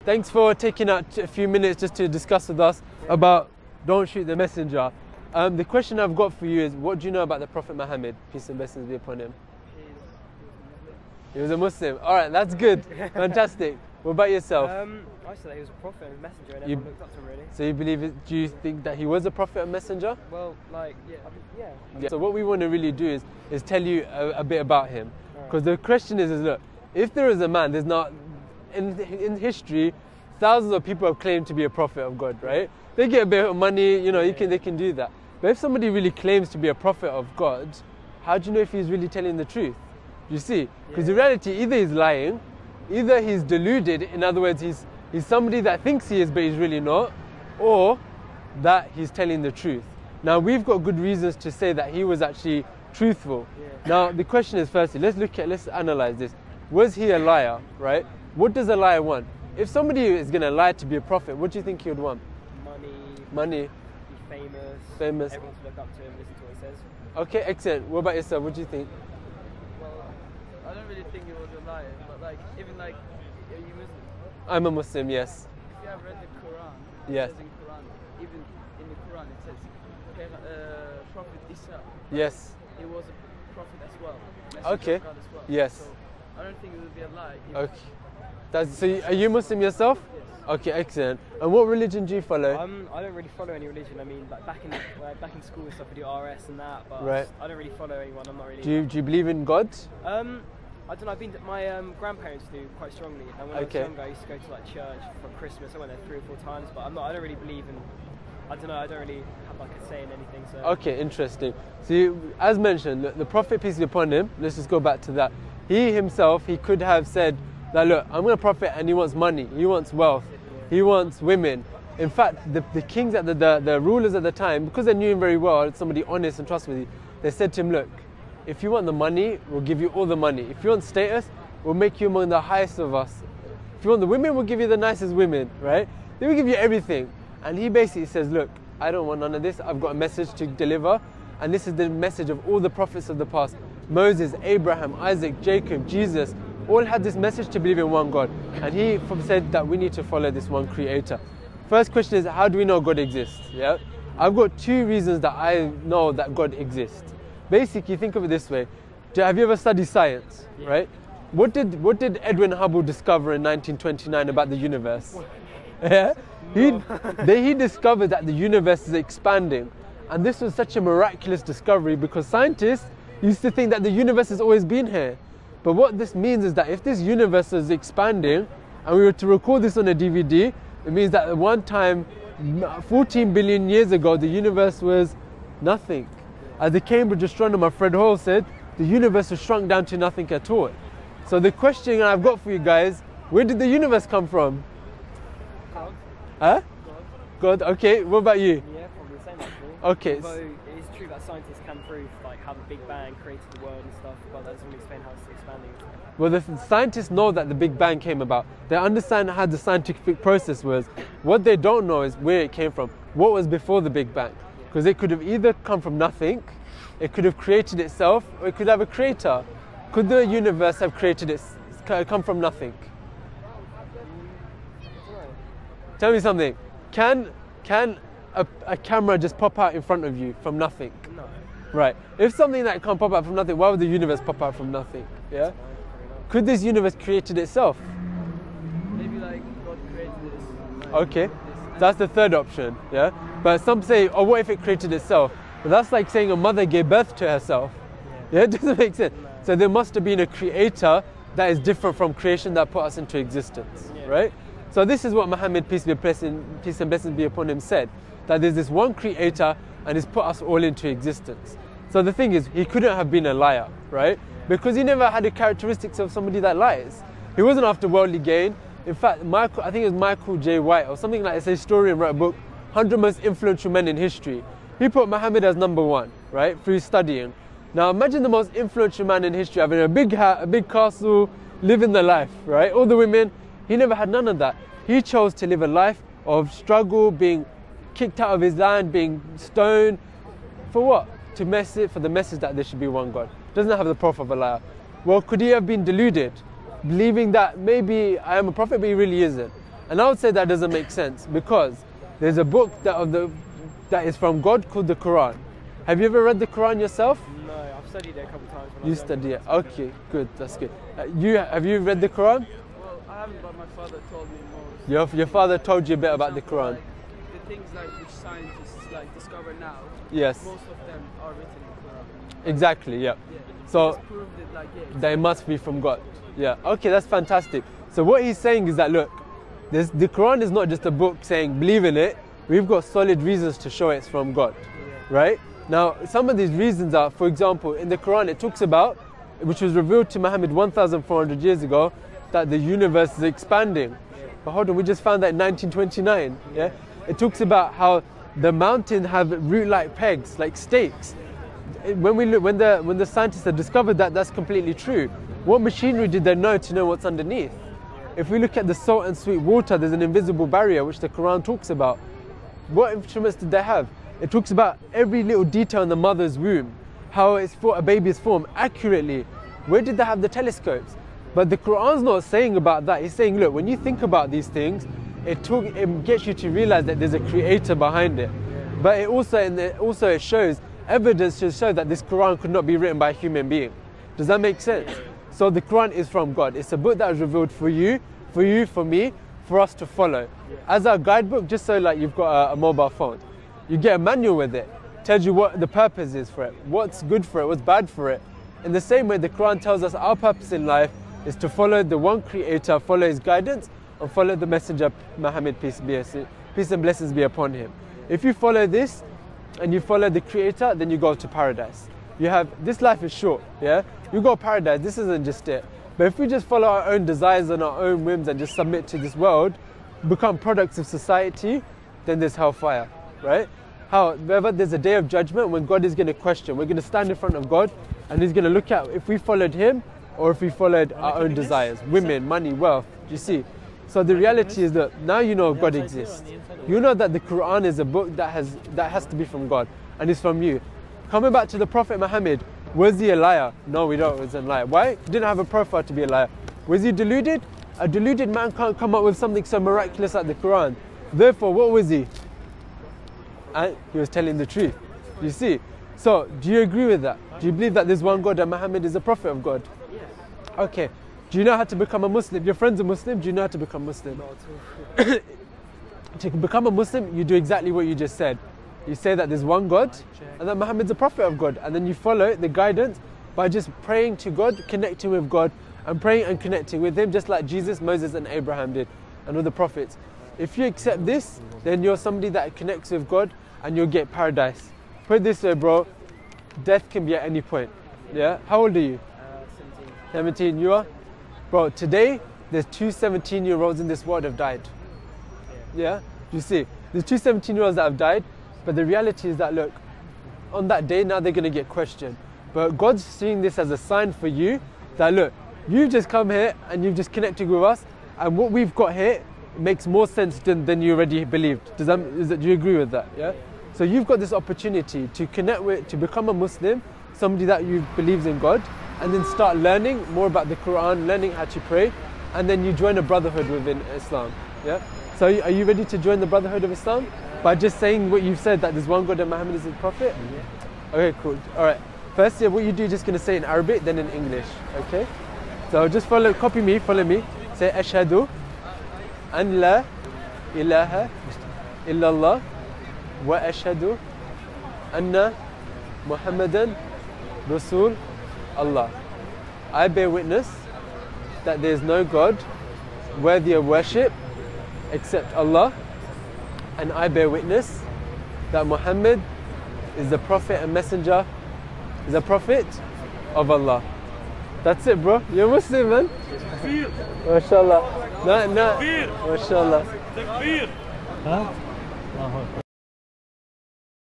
Thanks for taking out a few minutes just to discuss with us about don't shoot the messenger. The question I've got for you is, what do you know about the Prophet Muhammad, peace and blessings be upon him? He was a Muslim. All right, that's good. Fantastic. What about yourself? I said that he was a prophet and a messenger, and everyone looked up to him, really. So you believe it? Do you think that he was a prophet and messenger? Well, like, yeah. So what we want to really do is tell you a bit about him, because the question is look, if there is a man, there's not in history, thousands of people have claimed to be a prophet of God, right? They get a bit of money, you know, they can do that. But if somebody really claims to be a prophet of God, how do you know if he's really telling the truth? You see, because in reality, either he's lying, either he's deluded. In other words, he's somebody that thinks he is, but he's really not, or that he's telling the truth. Now, we've got good reasons to say that he was actually truthful. Now, the question is, firstly, let's analyze this. Was he a liar, right? What does a liar want? If somebody is going to lie to be a prophet, what do you think he would want? Money. Be famous. Everyone to look up to him, listen to what he says. Okay, excellent. What about yourself? What do you think? Well, I don't really think it was a lie, but like, even like, are you Muslim? I'm a Muslim, yes. If you have read the Quran, Yes. it says in Quran, even in the Quran it says Prophet Isa. Yes. He was a prophet as well. Okay. Of God as well. Yes. So I don't think it would be a lie. Okay. So are you Muslim yourself? Yes. Okay, excellent. And what religion do you follow? I don't really follow any religion. I mean, like back in school and stuff, we do RS and that, but Right. I don't really follow anyone. I'm not really. Do you believe in God? I don't know. my grandparents do quite strongly, and when I was younger, I used to go to like church for Christmas. I went there 3 or 4 times, but I don't really believe in. I don't know. I don't really have like a say in anything. So. Okay, interesting. So, as mentioned, the Prophet, peace be upon him. Let's just go back to that. He himself, he could have said that, look, I'm going to prophet, and he wants money, he wants wealth, he wants women. In fact, the kings at the rulers at the time, because they knew him very well, somebody honest and trustworthy, they said to him, look, if you want the money, we'll give you all the money. If you want status, we'll make you among the highest of us. If you want the women, we'll give you the nicest women, right? They will give you everything. And he basically says, look, I don't want none of this. I've got a message to deliver. And this is the message of all the prophets of the past. Moses, Abraham, Isaac, Jacob, Jesus, all had this message to believe in one God. And he said that we need to follow this one creator. First question is, how do we know God exists? Yeah, I've got 2 reasons that I know that God exists. Basically, think of it this way. Have you ever studied science, right? What did Edwin Hubble discover in 1929 about the universe? Yeah? He discovered that the universe is expanding. And this was such a miraculous discovery because scientists used to think that the universe has always been here. But what this means is that if this universe is expanding and we were to record this on a DVD, it means that at one time, 14 billion years ago, the universe was nothing. As the Cambridge astronomer Fred Hoyle said, the universe has shrunk down to nothing at all. So the question I've got for you guys, where did the universe come from? God. Huh? God, okay. What about you? Yeah, probably the same actually. Okay. Although it is true that scientists can prove like how the Big Bang created the world and stuff, but that doesn't explain how it's expanding. Well, the scientists know that the Big Bang came about. They understand how the scientific process was. What they don't know is where it came from. What was before the Big Bang? Because it could have either come from nothing, it could have created itself, or it could have a creator. Could the universe have come from nothing? Tell me something. Can a camera just pop out in front of you from nothing? No. Right. If something that can't pop out from nothing, why would the universe pop out from nothing? Yeah. Could this universe created itself? Maybe like God created this. Okay. That's the third option. Yeah. But some say, oh, what if it created itself? But that's like saying a mother gave birth to herself. Yeah, it doesn't make sense. No. So there must have been a creator that is different from creation that put us into existence, right? So this is what Muhammad, peace and blessings be upon him, said, that there's this one creator and he's put us all into existence. So the thing is, he couldn't have been a liar, right? Because he never had the characteristics of somebody that lies. He wasn't after worldly gain. In fact, I think it was Michael J. White or something like that, a historian, wrote a book, 100 Most Influential Men in History. He put Muhammad as number 1, right, through studying. Now imagine the most influential man in history having a big hat, a big castle, living the life, right? All the women, he never had none of that. He chose to live a life of struggle, being kicked out of his land, being stoned. For what? For the message that there should be one God. Doesn't have the profile of a liar. Well, could he have been deluded, believing that maybe I am a prophet, but he really isn't? And I would say that doesn't make sense because there's a book that is from God called the Quran. Have you ever read the Quran yourself? No, I've studied it a couple times. You study it. Okay, good. That's good. Have you read the Quran? Well, I haven't, but my father told me more. Your father told you a bit about the Quran. Like, the things like which scientists like discover now. Yes. Most of them are written in the Quran. Exactly. Yeah. Yeah. So Just proved it like they must be from God. Yeah. Okay, that's fantastic. So what he's saying is that look, the Quran is not just a book saying believe in it. We've got solid reasons to show it's from God, right? Now, some of these reasons are, for example, in the Quran it talks about, which was revealed to Muhammad 1,400 years ago, that the universe is expanding. But hold on, we just found that in 1929. Yeah, it talks about how the mountains have root-like pegs, like stakes. When the scientists had discovered that, that's completely true. What machinery did they know to know what's underneath? If we look at the salt and sweet water, there's an invisible barrier which the Quran talks about. What instruments did they have? It talks about every little detail in the mother's womb, how a baby is formed accurately. Where did they have the telescopes? But the Quran's not saying about that. He's saying, look, when you think about these things, it gets you to realize that there's a creator behind it. But it also shows evidence to show that this Quran could not be written by a human being. Does that make sense? So the Quran is from God. It's a book that was revealed for you, for me, for us to follow. As a guidebook, just so like you've got a mobile phone, you get a manual with it, tells you what the purpose is for it, what's good for it, what's bad for it. In the same way, the Quran tells us our purpose in life is to follow the one creator, follow his guidance, and follow the messenger Muhammad, peace and blessings be upon him. If you follow this and you follow the creator, then you go to paradise. This life is short, yeah? You go to paradise, this isn't just it. But if we just follow our own desires and our own whims and just submit to this world, become products of society, then there's hellfire, right? However, there's a day of judgment when God is going to question. We're going to stand in front of God and he's going to look at if we followed him or if we followed our own desires, women, money, wealth, do you see? So the reality is that now you know God exists. You know that the Quran is a book that has to be from God and it's from you. Coming back to the Prophet Muhammad, was he a liar? No, we don't. He wasn't a liar. Why? He didn't have a profile to be a liar. Was he deluded? A deluded man can't come up with something so miraculous like the Quran. Therefore, what was he? He was telling the truth. You see? So, do you agree with that? Do you believe that there's one God and Muhammad is a prophet of God? Yes. Okay. Do you know how to become a Muslim? Your friend's a Muslim. Do you know how to become Muslim? Not at all. To become a Muslim, you do exactly what you just said. You say that there's one God and that Muhammad's a prophet of God, and then you follow the guidance by just praying to God, connecting with God, and praying and connecting with him, just like Jesus, Moses and Abraham did, and all the prophets. If you accept this, then you're somebody that connects with God and you'll get paradise. Put it this way, bro, death can be at any point. Yeah? How old are you? 17. 17, you are? Bro, today, there's 2 17-year-olds in this world have died. Yeah? You see, there's 2 17-year-olds that have died, but the reality is that, look, on that day, now they're going to get questioned. But God's seeing this as a sign for you that, look, you've just come here and you've just connected with us, and what we've got here makes more sense than you already believed. Do you agree with that? Yeah? So you've got this opportunity to connect with, to become a Muslim, somebody that you believes in God, and then start learning more about the Quran, learning how to pray, and then you join a brotherhood within Islam. Yeah? So are you ready to join the Brotherhood of Islam? By just saying what you've said, that there's one God and Muhammad is his prophet? Yeah. Okay, cool. Alright. First, what you do, you're just going to say in Arabic, then in English. Okay? So just copy me, follow me. Say, Ashhadu an la ilaha illallah wa ashhadu anna Muhammadan Rasul Allah. I bear witness that there is no God worthy of worship except Allah, and I bear witness that Muhammad is the prophet and messenger, is a prophet of Allah. That's it, bro. You're Muslim, man. Takbir. MashaAllah. No. Takbir. MashaAllah. Takbir. Huh?